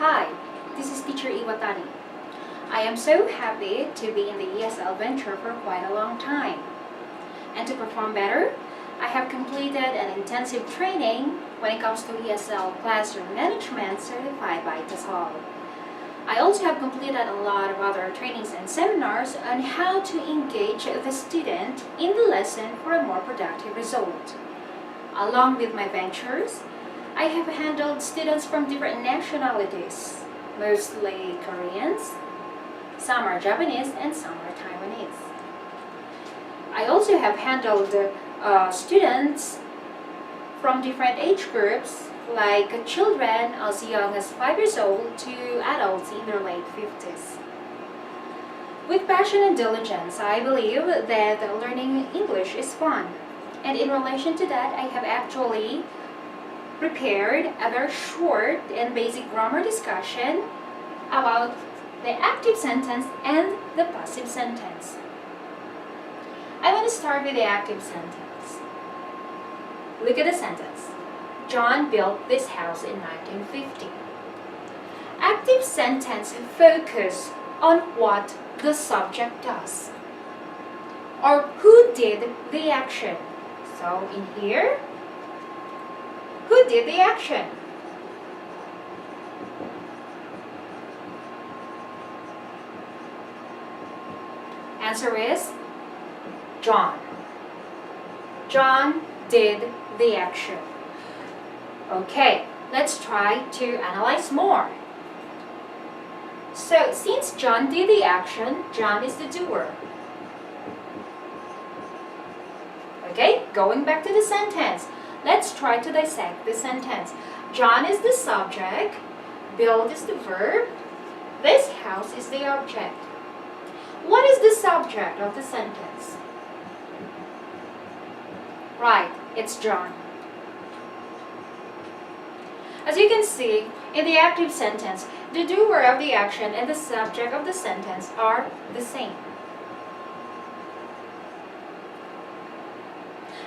Hi, this is teacher Iwatani. I am so happy to be in the ESL venture for quite a long time. And to perform better, I have completed an intensive training when it comes to ESL classroom management certified by TESOL. I also have completed a lot of other trainings and seminars on how to engage the student in the lesson for a more productive result. Along with my ventures, I have handled students from different nationalities, mostly Koreans, some are Japanese, and some are Taiwanese. I also have handled students from different age groups, like children as young as 5 years old to adults in their late 50s. With passion and diligence, I believe that learning English is fun. And in relation to that, I have actually prepared a very short and basic grammar discussion about the active sentence and the passive sentence. I want to start with the active sentence. Look at the sentence. John built this house in 1950. Active sentence focus on what the subject does or who did the action. So in here, who did the action? Answer is John. John did the action. Okay, let's try to analyze more. So, since John did the action, John is the doer. Okay, going back to the sentence. Let's try to dissect the sentence. John is the subject, build is the verb, this house is the object. What is the subject of the sentence? Right, it's John. As you can see, in the active sentence, the doer of the action and the subject of the sentence are the same.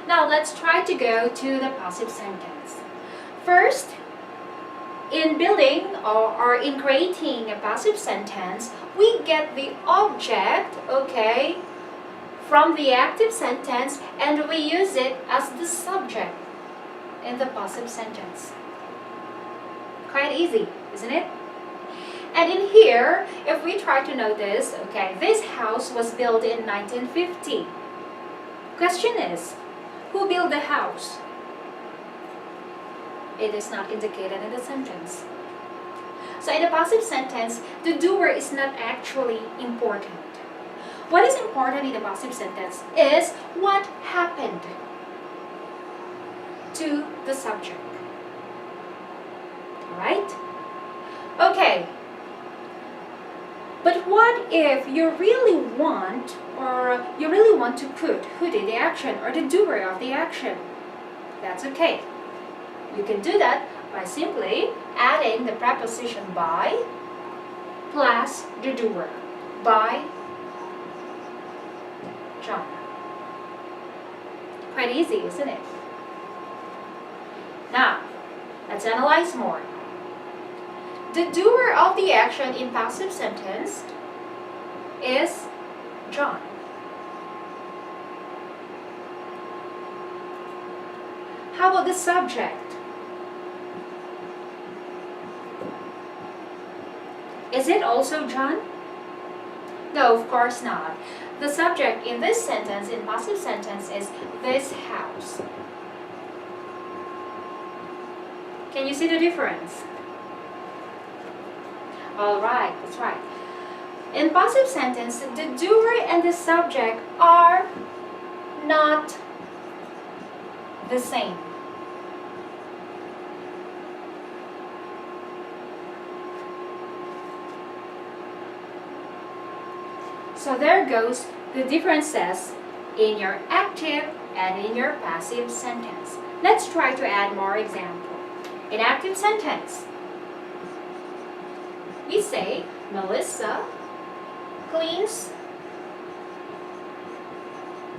Now let's try to go to the passive sentence. First, in building or in creating a passive sentence, we get the object, okay, from the active sentence and we use it as the subject in the passive sentence. Quite easy, isn't it? And in here, if we try to notice, okay, this house was built in 1950. Question is, who built the house? It is not indicated in the sentence. So in the passive sentence, the doer is not actually important. What is important in the passive sentence is what happened to the subject. Alright? Okay. But what if you really want to put who did the action or the doer of the action? That's okay. You can do that by simply adding the preposition by plus the doer. By John. Quite easy, isn't it? Now, let's analyze more. The doer of the action in passive sentence is John. How about the subject? Is it also John? No, of course not. The subject in this sentence, in passive sentence, is this house. Can you see the difference? Alright, that's right. In passive sentence, the doer and the subject are not the same. So there goes the differences in your active and in your passive sentence. Let's try to add more examples. In active sentence, we say Melissa cleans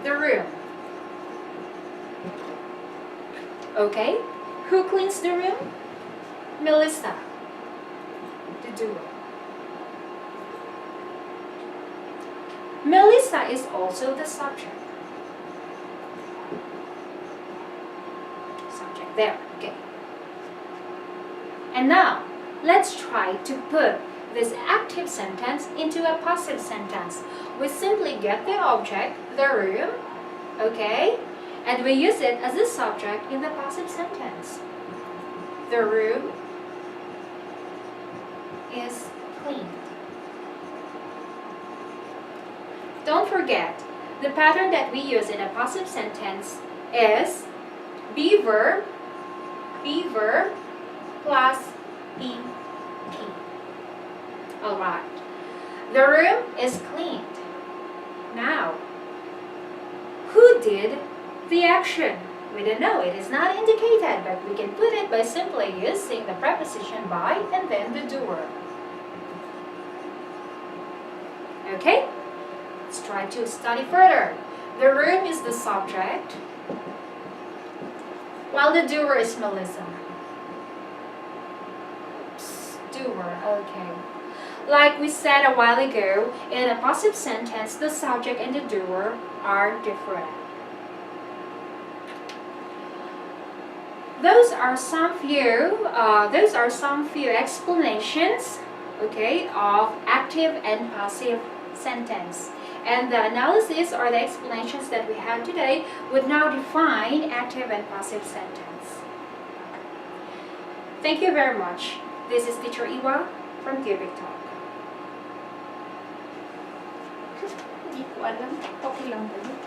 the room. Okay, who cleans the room? Melissa. doer. Melissa is also the subject. Subject there, okay. And now, let's try to put this active sentence into a passive sentence. We simply get the object, the room, okay, and we use it as a subject in the passive sentence. The room is clean. Don't forget, the pattern that we use in a passive sentence is be verb plus ing. Alright, the room is cleaned. Now, who did the action? We don't know, it is not indicated, but we can put it by simply using the preposition by and then the doer. Okay? Let's try to study further. The room is the subject, while the doer is Melissa. Oops, doer, okay. Like we said a while ago, in a passive sentence, the subject and the doer are different. Those are some few explanations, okay, of active and passive sentence. And the analysis or the explanations that we have today would now define active and passive sentence. Thank you very much. This is Teacher Iwa from Cubictalk. Hindi ko alam. Okay lang ba yun?